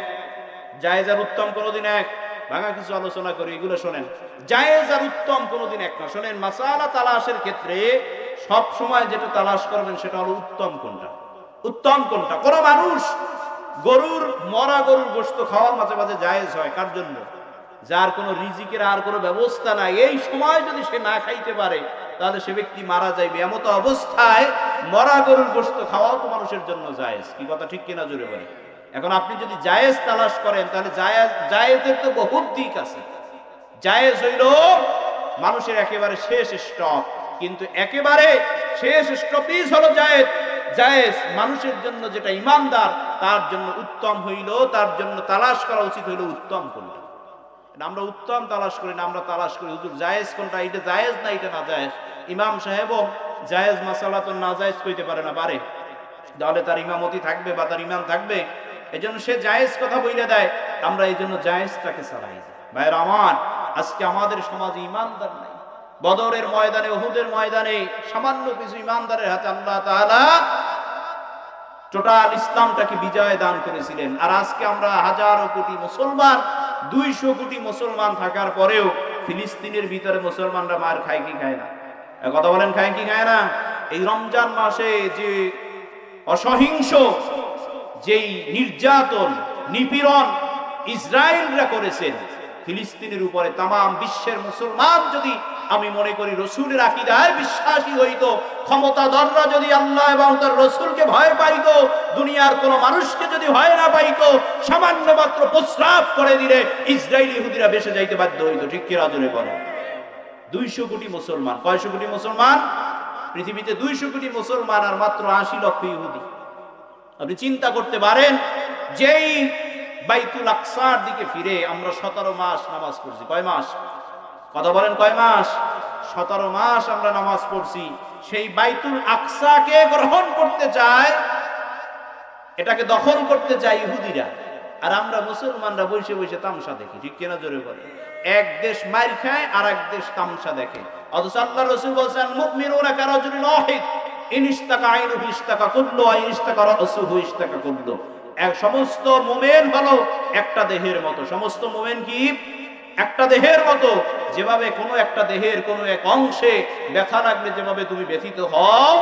জায়েজ আর উত্তম কোনদিন এক? ভাঙা কিছু আলোচনা করি, এগুলো শোনেন। জায়েজ আর উত্তম কোনদিন এক না। শোনেন, মাসালা তালাশের ক্ষেত্রে সব সময় যেটা তালাশ করবেন সেটা হলো উত্তম কোনটা। উত্তম কোনটা? কোন মানুষ মরা গরুর গোশত খাওয়ার মাঝে মাঝে জায়েজ হয়, কার জন্য? যার কোনো রিজিকের আর কোনো ব্যবস্থা নাই, এই সময় যদি সে না খাইতে পারে, তাহলে সে ব্যক্তি মারা যাইবে। এমত অবস্থায় মরা গরুর গোশত খাওয়াও তো মানুষের জন্য জায়েজ, কি কথা ঠিক কিনা? জোরে বলে। এখন আপনি যদি জায়েজ তালাশ করেন, তাহলে জায়েজের তো বহুত দিক আছে। জায়েজ হইল মানুষের একেবারে শেষ স্টপ, কিন্তু একেবারে শেষ স্টপিস হলো জায়েজ মানুষের জন্য, যেটা ঈমানদার তার জন্য উত্তম হইল, তার জন্য তালাশ করা উচিত হইল উত্তম কোনটা। আমরা উত্তম তালাশ করি না, আমরা তালাশ করি হুজুর জায়েজ কোনটা, এটা জায়েজ না এটা না জায়েজ। ইমাম সাহেবও জায়েজ মাসালা তো না জায়েজ কইতে পারে না, তাহলে তার ইমামতি থাকবে বা তার ইমাম থাকবে। এজন্য সে জায়েজ কথা বলে দেয়, আমরা এই জন্য জায়েজটাকে চালাই। ভাইয়ের আমার, আজকে আমাদের সমাজে ইমানদার নাই। বদরের ময়দানে, উহুদের ময়দানে সামান্য কিছু ইমানদারের হাতে আল্লাহ তাআলা টোটাল ইসলামটাকে বিজয় দান করেছিলেন। আর আজকে আমরা হাজারো কোটি মুসলমান, 200 কোটি মুসলমান থাকার পরেও ফিলিস্তিনের ভিতরে মুসলমানরা মার খায় কি খায় না? কথা বলেন, খায় কি খায় না? এই রমজান মাসে যে অসহিংস যেই নির্যাতন নিপীড়ন ইসরায়েলরা করেছেন ফিলিস্তিনের উপরে, তামাম বিশ্বের মুসলমান যদি, আমি মনে করি রসুলের আকীদায় বিশ্বাসী হইতো, ক্ষমতাধররা যদি আল্লাহ এবং তার রসুলকে ভয় পাইতো, দুনিয়ার কোন মানুষকে যদি ভয় না পাইতো, সামান্য মাত্র প্রস্রাব করে দিলে ইসরায়েলি ইহুদিরা বেঁচে যাইতে বাধ্য হইতো। ঠিক কি রাজনে বলেন? 200 কোটি মুসলমান, কয়শো কোটি মুসলমান পৃথিবীতে? 200 কোটি মুসলমান আর মাত্র 80 লক্ষ ইহুদি। আপনি চিন্তা করতে পারেন, যেই বাইতুল আকসার দিকে ফিরে আমরা 17 মাস নামাজ পড়ছি। কয় মাস? কথা বলেন, কয় মাস? 17 মাস আমরা নামাজ পড়ছি। সেই বাইতুল আকসাকে গ্রহণ করতে চায়, এটাকে দখল করতে চায় ইহুদিরা, আর আমরা মুসলমানরা বসে বসে তামসা দেখি। ঠিক কিনা জোরে বলে? এক দেশ মার খায় আর এক দেশ তামসা দেখে। অথচ আল্লাহ রাসূল বলেছেন, মুমিনুনা কারাজুলিন ওয়াহিদ ইন ইশতাকা আইনুহু ইশতাকা কুল্লু ওয়া ইন ইশতাকা রাসূহু ইশতাকা কুল্লু। এক সমস্ত মুমিন হলো একটা দেহের মতো। সমস্ত মুমিন কি একটা দেহের মতো? যেভাবে কোনো একটা দেহের কোনো এক অংশে ব্যথা লাগলে যেভাবে তুমি ব্যথিত হও,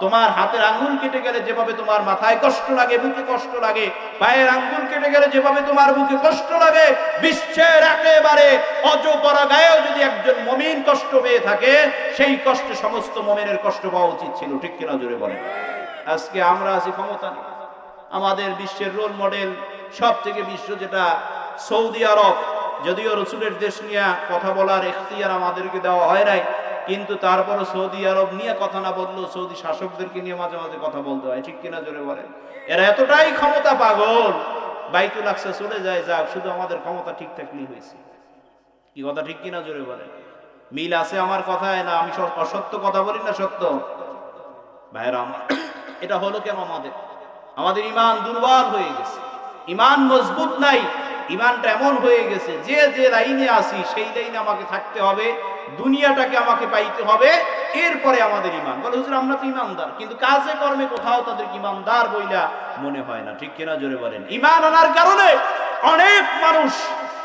তোমার হাতের আঙ্গুল কেটে গেলে যেভাবে তোমার মাথায় কষ্ট লাগে, বুকে কষ্ট লাগে, পায়ের আঙ্গুল কেটে গেলে যেভাবে তোমার বুকে কষ্ট লাগে, বিশ্বের একেবারে অজপরা গায়েও যদি একজন মুমিন কষ্ট পেয়ে থাকে, সেই কষ্টে সমস্ত মুমিনের কষ্ট পাওয়া উচিত ছিল। ঠিক কিনা জোরে বলেন? আজকে আমরা আছি ক্ষমতা নিয়ে, আমাদের বিশ্বের রোল মডেল সব থেকে বিশ্ব যেটা সৌদি আরব, যদিও রসুলের দেশ নিয়ে কথা বলার এখতিয়ার আমাদেরকে দেওয়া হয় নাই, কিন্তু তারপরও সৌদি আরব নিয়ে কথা না বললেও সৌদি শাসকদেরকে নিয়ে মাঝে মাঝে কথা বলতে হয়। ঠিক কিনা জোরে বলেন? এরা এতটাই ক্ষমতা পাগল, বাইতুল আকসা চলে যায়, যাক, শুধু আমাদের ক্ষমতা ঠিক থাকলেই হয়েছে। কি কথা ঠিক কিনা জোরে বলেন? মিল আছে আমার কথায় না? আমি অসত্য কথা বলি না সত্য? ভাইরা আমার, এটা হলো কেন? আমাদের ইমান দুর্বল হয়ে গেছে, ইমান মজবুত নাই। ইমানটা এমন হয়ে গেছে যে যে লাইনে আসি সেই লাইনে আমাকে থাকতে হবে, দুনিয়াটাকে আমাকে পাইতে হবে, এরপরে আমাদের ইমান। বলে হুজুর আমরা তো ইমানদার, কিন্তু কাজে কর্মে কোথাও তাদের ইমানদার বইলা মনে হয় না। ঠিক কিনা জোরে বলেন? ইমান আনার কারণে অনেক মানুষ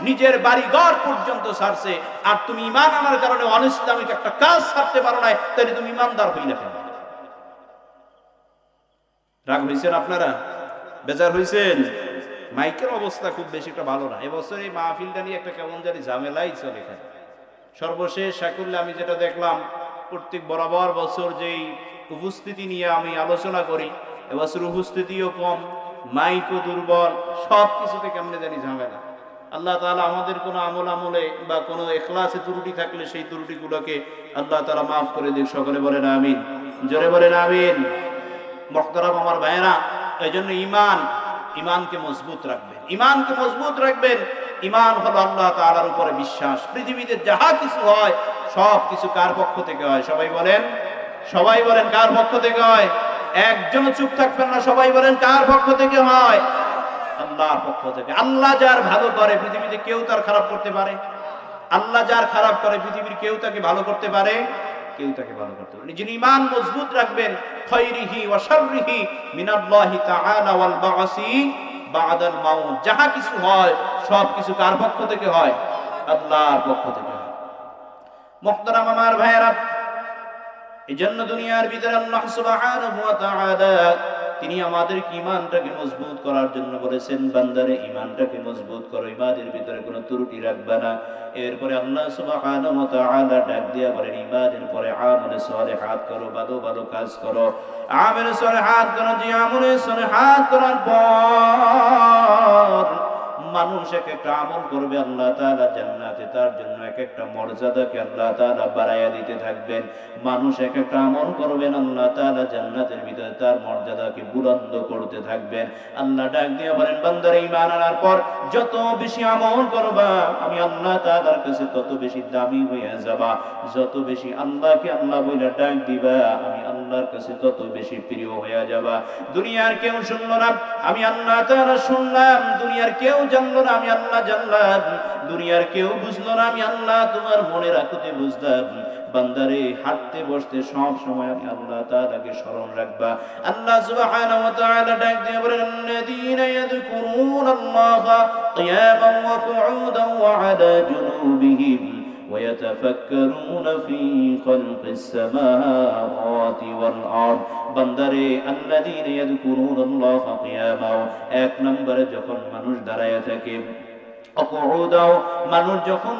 নিজের বাড়ি ঘর পর্যন্ত ছাড়ছে, আর তুমি ইমান আনার কারণে অনিসলামিক একটা কাজ ছাড়তে পারো না, তাহলে তুমি ইমানদার হইলে কেন? রাগ হয়েছেন আপনারা? বেজার হয়েছেন? মাইকের অবস্থা খুব বেশি একটা ভালো না। এবছর এই মাহফিলটা নিয়ে একটা কেমন জানি ঝামেলাই চলে। সর্বশেষ সাকুল্লে আমি যেটা দেখলাম, প্রত্যেক বরাবর বছর যেই উপস্থিতি নিয়ে আমি আলোচনা করি, এবছর উপস্থিতিও কম, মাইকও দুর্বল, সব কিছুতে কেমনে জানি ঝামেলা। আল্লাহ তাআলা আমাদের কোনো আমলে বা কোনো ইখলাসে ত্রুটি থাকলে সেই ত্রুটিগুলোকে আল্লাহ তাআলা মাফ করে দিক। সকলে বলেন আমিন, জোরে বলেন আমিন। মুহতারাম আমার ভাইরা, এই জন্য ইমানকে মজবুত রাখবেন, ইমানকে মজবুত রাখবেন। ইমান হলো আল্লাহ তাআলার উপরে বিশ্বাস। পৃথিবীতে যাহা কিছু হয় সব কিছু কার পক্ষ থেকে হয়? সবাই বলেন, সবাই বলেন কার পক্ষ থেকে হয়? একজন চুপ থাকবেন না, সবাই বলেন কার পক্ষ থেকে হয়? আল্লাহর পক্ষ থেকে। আল্লাহ যার ভালো করে পৃথিবীতে কেউ তার খারাপ করতে পারে? আল্লাহ যার খারাপ করে পৃথিবীর কেউ তাকে ভালো করতে পারে? কেউ তাকে ভালো করতে পারে। যিনি ঈমান মজবুত রাখবেন, খায়রিহি ওয়া শাররিহি মিনাল্লাহি তাআলা ওয়াল বা'সি বা'দাল মাউত, যাহা কিছু হয় সব কিছু কার পক্ষ থেকে হয়? আল্লাহর পক্ষ থেকে হয়। মুহতারাম আমার ভাইয়েরা, এজন্য দুনিয়ার ভিতরে আল্লাহ সুবহানাহু ওয়া তাআলা তিনি আমাদেরকে ঈমানটাকে মজবুত করার জন্য বলেছেন, বান্দারে ঈমানটাকে মজবুত করো, ঈমানের ভিতরে কোনো ত্রুটি রাখবে না। এরপরে আল্লাহ সুবহানাহু ওয়া তাআলা ডাক দিয়া বলেন, ঈমানের পরে আমলে সালিহাত করো, ভালো ভালো কাজ করো। আমলে সালিহাত করো, যে আমলে সালিহাত করার পর মান মানুষ এক একটা আমল করবে, আল্লাহ তাআলা জান্নাতে তার জন্য এক একটা মর্যাদাকে আল্লাহ তাআলা বাড়াইয়া দিতে থাকবেন। মানুষ এক একটা আমল করবেন, আল্লাহ তাআলা জান্নাতের ভিতরে তার মর্যাদাকে বুলন্দ করতে থাকবেন। আল্লাহ ডাক দিয়ে বলেন, বান্দার ঈমান আনার পর যত বেশি আমল করবা আমি আল্লাহ তাআলার কাছে তত বেশি দামি হয়ে যাবা। যত বেশি আল্লাহকে আল্লাহ বলে ডাক দিবা আমি আল্লাহর কাছে তত বেশি প্রিয় হয়ে যাবা। দুনিয়ার কেউ শুনলো না, আমি আল্লাহ তাআলা শুনলাম। দুনিয়ার কেউ জানলো না, আমি আল্লাহ জানলাম। দুনিয়ার কেউ বুঝলো না, আমি আল্লাহ তোমার মনের আকুতি বুঝলাম। বান্দারে হাঁটতে বসতে সব সময় আমি আল্লাহ তাআলাকে স্মরণ রাখবা। আল্লাহ সুবহানাহু ওয়া তাআলা ডাক দিয়ে বলেন, আল্লাযীনা ইয়াযকুরুনাল্লাহা কিয়ামান ওয়া কুউদান ওয়া আলা জুনুবিহিম ওয়া ইয়াতাফাক্কারুনা ফী খালকিস সামাওয়াতি ওয়াল আরদ। বান্দারে আল্লাযীনা ইয়াযকুরুনাল্লাহা কিয়ামান, এক নম্বরে যখন মানুষ দাঁড়ায় থাকে, কুউদাও মানুষ যখন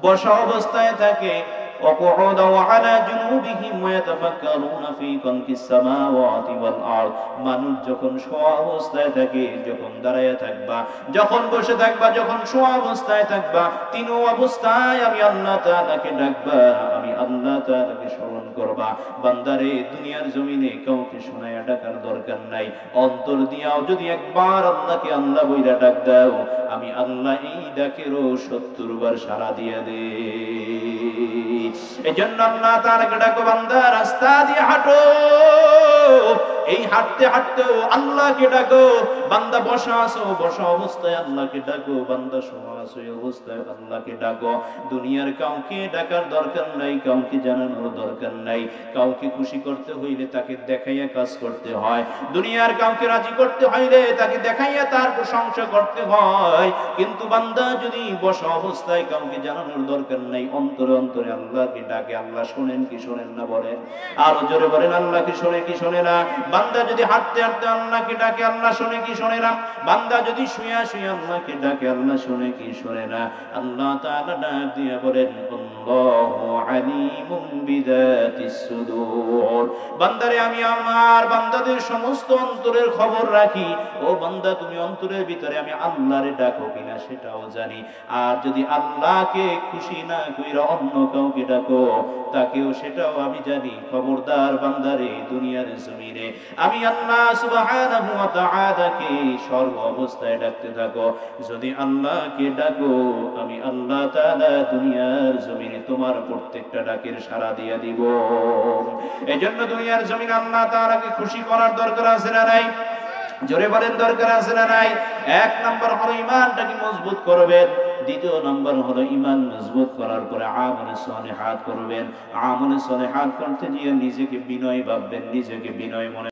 বসা অবস্থায় থাকে, وقعودا وعلى جنوبهم ويتفكرون في خلق السماوات والارض। মানুষ যখন শোয়া অবস্থায় থাকে, যখন দাঁড়ায় থাকবা, যখন বসে থাকবা, যখন শোয়া অবস্থায় থাকবা, তিন অবস্থায় আমি আল্লাহ তাআলাকে ডাকবা, আমি আল্লাহ তাআলাকে স্মরণ করবা। বান্দারে দুনিয়ার জমিনে কাউকে শোনায়া ডাকার দরকার নাই, অন্তর দিয়াও যদি একবার আল্লাহকে আল্লাহ বইলা ডাক দাও আমি আল্লাহ এই ডাকেরও ৭০ বার সাড়া দিয়ে দেই। এজন্য আল্লাহ তাআলাকে ডাকো, বান্দা রাস্তা দিয়ে হাঁটো, এই হাঁটতে হাঁটতেও আল্লাহকে ডাকো। বান্দা বসা আছো, বসা অবস্থায় আল্লাহকে ডাকো। বান্দা শোয়া আছো, এই অবস্থায় আল্লাহকে ডাকো। দুনিয়ার কাউকে ডাকার দরকার নাই, কাউকে জানানোর দরকার নাই। কাউকে খুশি করতে হইলে তাকে দেখাইয়া কাজ করতে হয়, দুনিয়ার কাউকে রাজি করতে হইলে তাকে দেখাইয়া তার প্রশংসা করতে হয়। কিন্তু বান্দা যদি বসা অবস্থায় কাউকে জানানোর দরকার নাই, অন্তরে অন্তরে আল্লাহকে ডাকে, আল্লাহ শোনেন কি শোনেন না বলেন? আরো জোরে বলেন, আল্লাহকে শোনে কি শোনে না? বান্দা যদি হাঁটতে হাঁটতে আল্লাহকে ডাকে, আল্লাহ শোনে কি শোনে না? বান্দা যদি শুয়ে শুয়ে আল্লাহকে ডাকে, আল্লাহ শোনে কি শোনে না? আল্লাহ তাআলা ডাক দিয়ে বলেন, আল্লাহু আলিমুম বিযাতিস সুদূর। বান্দারে আমি আমার বান্দাদের সমস্ত অন্তরের খবর রাখি। ও বান্দা, তুমি অন্তরের ভিতরে আমি আল্লাহরে ডাকো কিনা সেটাও জানি। আর যদি আল্লাহকে খুশি না কইরা অন্য কাউকে ডাকো তাকেও সেটাও আমি জানি। খবরদার বান্দারে, দুনিয়ার জমিনে আমি আল্লাহ সুবহানাহু ওয়া তাআলাকে সর্ব অবস্থায় ডাকতে থাকো। যদি আল্লাহকে ডাকো আমি আল্লাহ তাআলা দুনিয়ার জমিনে তোমার প্রত্যেকটা ডাকের সাড়া দিয়ে দিব। এজন্য দুনিয়ার জমিনে আল্লাহ তাআলাকে খুশি করার দরকার আছে না নাই? জোরে বলেন, দরকার আছে না নাই? এক নম্বর হলো ঈমানটাকে মজবুত করবেন। দ্বিতীয় নম্বর হলো ঈমান মজবুত করার পরে আমলে সালিহাত করবেন। আমলে সালিহাত করতে গিয়ে নিজেকে বিনয় ভাববেন, নিজেকে বিনয় মনে